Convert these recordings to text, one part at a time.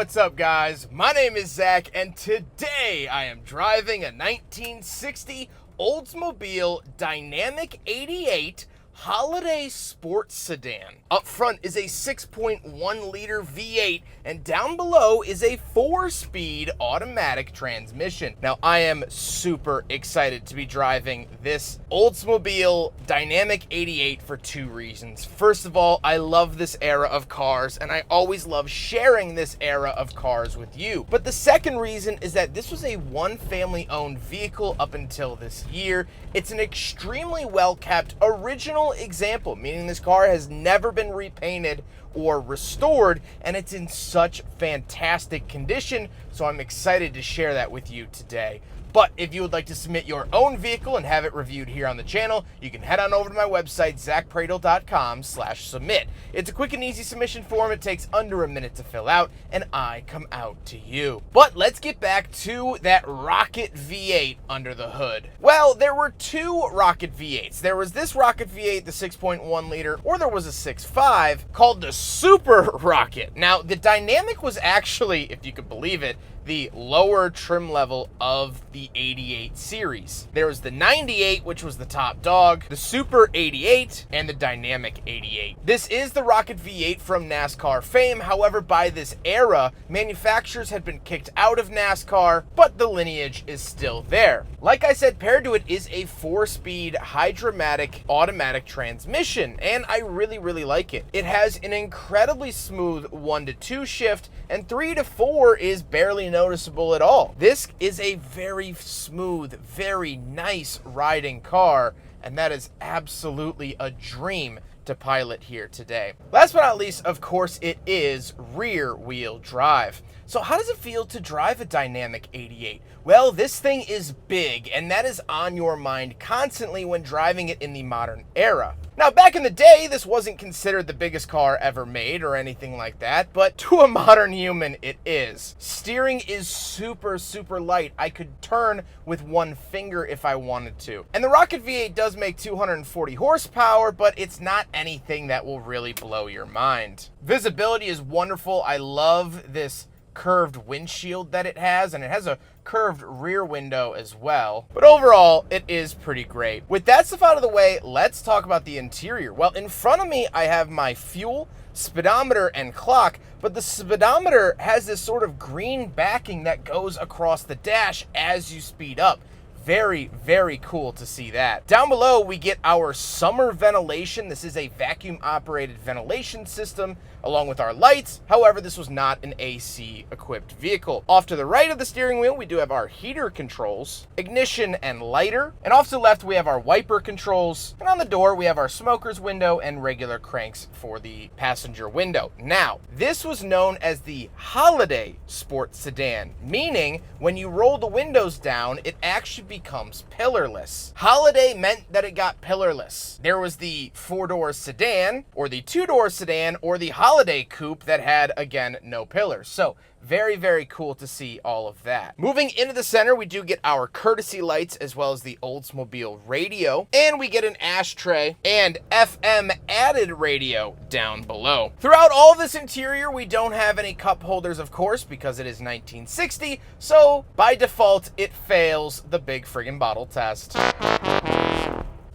what's up guys? My name is Zach and today I am driving a 1960 Oldsmobile Dynamic 88 Holiday Sports Sedan. Up front is a 6.1 liter V8 and down below is a 4-speed automatic transmission. Now I am super excited to be driving this Oldsmobile Dynamic 88 for two reasons. First of all, I love this era of cars and I always love sharing this era of cars with you. But the second reason is that this was a one family owned vehicle up until this year. It's an extremely well kept original example, meaning this car has never been repainted or restored and it's in such fantastic condition, so I'm excited to share that with you today. But if you would like to submit your own vehicle and have it reviewed here on the channel, you can head on over to my website, zackpradel.com/submit. It's a quick and easy submission form. It takes under a minute to fill out, and I come out to you. But let's get back to that Rocket V8 under the hood. Well, there were two Rocket V8s. There was this Rocket V8, the 6.1 liter, or there was a 6.5 called the Super Rocket. Now, the Dynamic was actually, if you could believe it, the lower trim level of the 88 series. There was the 98, which was the top dog, the Super 88, and the Dynamic 88. This is the Rocket V8 from NASCAR fame. However, by this era, manufacturers had been kicked out of NASCAR, but the lineage is still there. Like I said, paired to it is a 4-speed hydromatic automatic transmission, and I really like it. It has an incredibly smooth 1-2 shift, and 3-4 is barely noticeable at all. This is a very smooth, very nice riding car, and that is absolutely a dream to pilot here today. Last but not least, of course, it is rear wheel drive. So how does it feel to drive a Dynamic 88? Well, this thing is big, and that is on your mind constantly when driving it in the modern era. Now, back in the day, this wasn't considered the biggest car ever made or anything like that, but to a modern human, it is. Steering is super light. I could turn with one finger if I wanted to. And the Rocket V8 does make 240 horsepower, but it's not anything that will really blow your mind. Visibility is wonderful. I love this curved windshield that it has, and it has a curved rear window as well. But overall, it is pretty great. With that stuff out of the way, let's talk about the interior. Well, in front of me, I have my fuel, speedometer, and clock, but the speedometer has this sort of green backing that goes across the dash as you speed up. Very cool to see that. Down below, we get our summer ventilation. This is a vacuum operated ventilation system along with our lights. However, this was not an AC equipped vehicle. Off to the right of the steering wheel, we do have our heater controls, ignition and lighter. And off to the left, we have our wiper controls. And on the door, we have our smoker's window and regular cranks for the passenger window. Now, this was known as the Holiday Sports Sedan, meaning when you roll the windows down, it actually becomes pillarless. Holiday meant that it got pillarless. There was the 4-door sedan, or the 2-door sedan, or the Holiday coupe that had, again, no pillars. So very cool to see all of that. Moving into the center, we do get our courtesy lights as well as the Oldsmobile radio, and we get an ashtray and FM added radio down below. Throughout all this interior, we don't have any cup holders, of course, because it is 1960, so by default, it fails the big friggin' bottle test.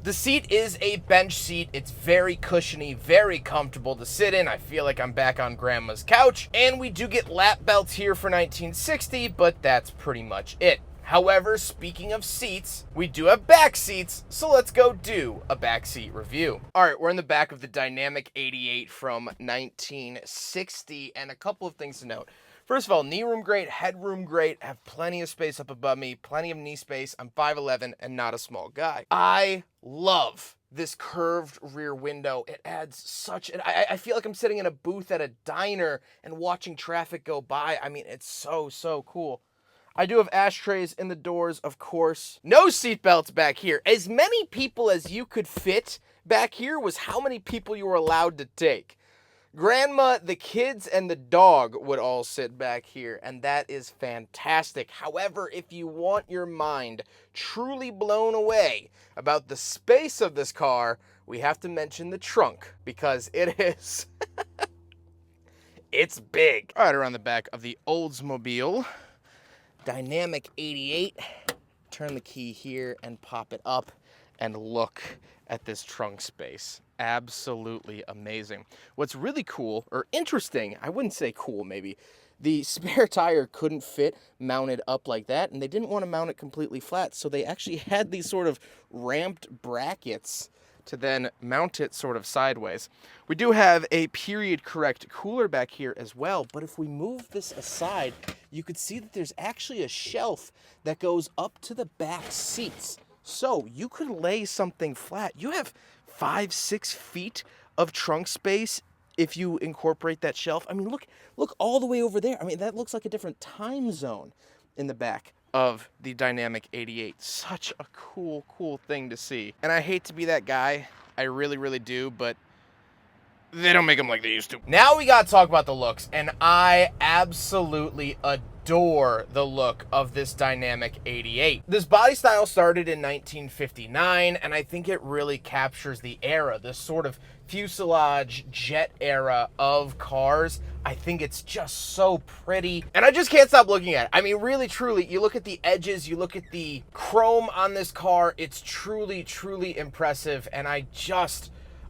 The seat is a bench seat. It's very cushiony, very comfortable to sit in. I feel like I'm back on grandma's couch. And we do get lap belts here for 1960, but that's pretty much it. However, speaking of seats, we do have back seats, so let's go do a back seat review. All right, we're in the back of the Dynamic 88 from 1960, and a couple of things to note. First of all, knee room great, headroom great, have plenty of space up above me, plenty of knee space. I'm 5'11" and not a small guy. I love this curved rear window. It adds such, I feel like I'm sitting in a booth at a diner and watching traffic go by. I mean, it's so cool. I do have ashtrays in the doors, of course. No seat belts back here. As many people as you could fit back here was how many people you were allowed to take. Grandma, the kids, and the dog would all sit back here, and that is fantastic. However, if you want your mind truly blown away about the space of this car, we have to mention the trunk, because it is It's big. All right, around the back of the Oldsmobile Dynamic 88. Turn the key here and pop it up and look at this trunk space. Absolutely amazing. What's really cool, or interesting, I wouldn't say cool maybe, the spare tire couldn't fit mounted up like that, and they didn't want to mount it completely flat, so they actually had these sort of ramped brackets to then mount it sort of sideways. We do have a period correct cooler back here as well, but if we move this aside, you could see that there's actually a shelf that goes up to the back seats. So you could lay something flat. You have 5-6 feet of trunk space if you incorporate that shelf. I mean, look all the way over there. I mean, that looks like a different time zone in the back of the Dynamic 88. Such a cool thing to see. And I hate to be that guy. I really, really do, but they don't make them like they used to. Now we gotta talk about the looks, and I absolutely adore the look of this Dynamic 88. This body style started in 1959, and I think it really captures the era, this sort of fuselage jet era of cars. I think it's just so pretty, and I just can't stop looking at it. I mean, really, truly, you look at the edges, you look at the chrome on this car, it's truly, truly impressive, and I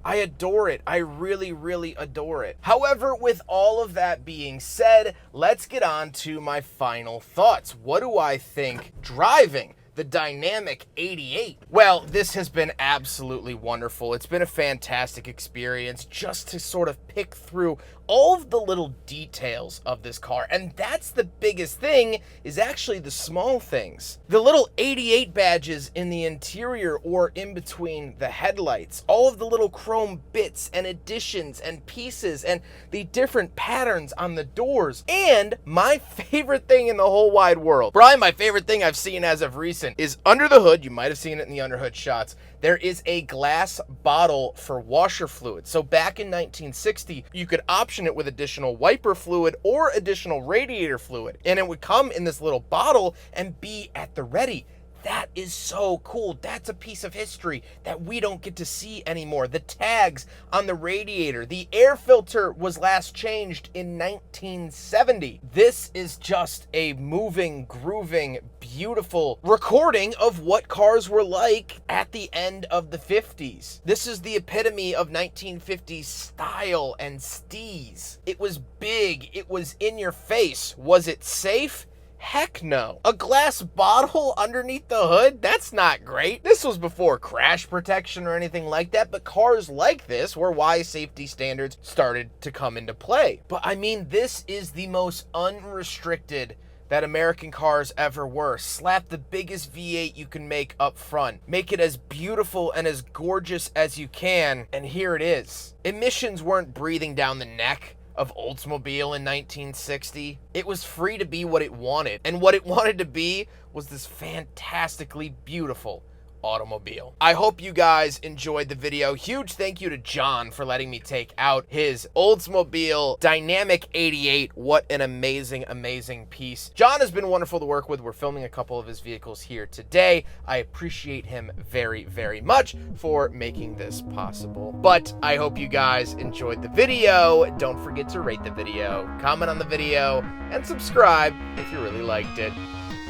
adore it. I really, really adore it. However, with all of that being said, let's get on to my final thoughts. What do I think driving the Dynamic 88? Well, this has been absolutely wonderful. It's been a fantastic experience just to sort of pick through all of the little details of this car. And that's the biggest thing, is actually the small things. The little 88 badges in the interior or in between the headlights, all of the little chrome bits and additions and pieces and the different patterns on the doors. And my favorite thing in the whole wide world, probably my favorite thing I've seen as of recent, is under the hood. You might have seen it in the underhood shots. There is a glass bottle for washer fluid. So back in 1960, you could option it with additional wiper fluid or additional radiator fluid, and it would come in this little bottle and be at the ready. That is so cool. That's a piece of history that we don't get to see anymore. The tags on the radiator, the air filter was last changed in 1970. This is just a moving, grooving, beautiful recording of what cars were like at the end of the 50s. This is the epitome of 1950s style and steez. It was big. It was in your face. Was it safe? Heck no. A glass bottle underneath the hood? That's not great. This was before crash protection or anything like that, but cars like this were why safety standards started to come into play. But I mean, this is the most unrestricted that American cars ever were. Slap the biggest V8 you can make up front. Make it as beautiful and as gorgeous as you can, and here it is. Emissions weren't breathing down the neck of Oldsmobile in 1960. It was free to be what it wanted, and what it wanted to be was this fantastically beautiful automobile. I hope you guys enjoyed the video. Huge thank you to John for letting me take out his Oldsmobile Dynamic 88. What an amazing, amazing piece. John has been wonderful to work with. We're filming a couple of his vehicles here today. I appreciate him very, very much for making this possible. But I hope you guys enjoyed the video. Don't forget to rate the video, comment on the video, and subscribe if you really liked it.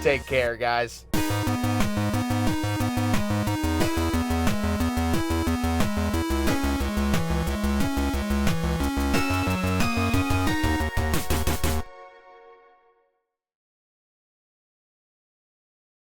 Take care, guys.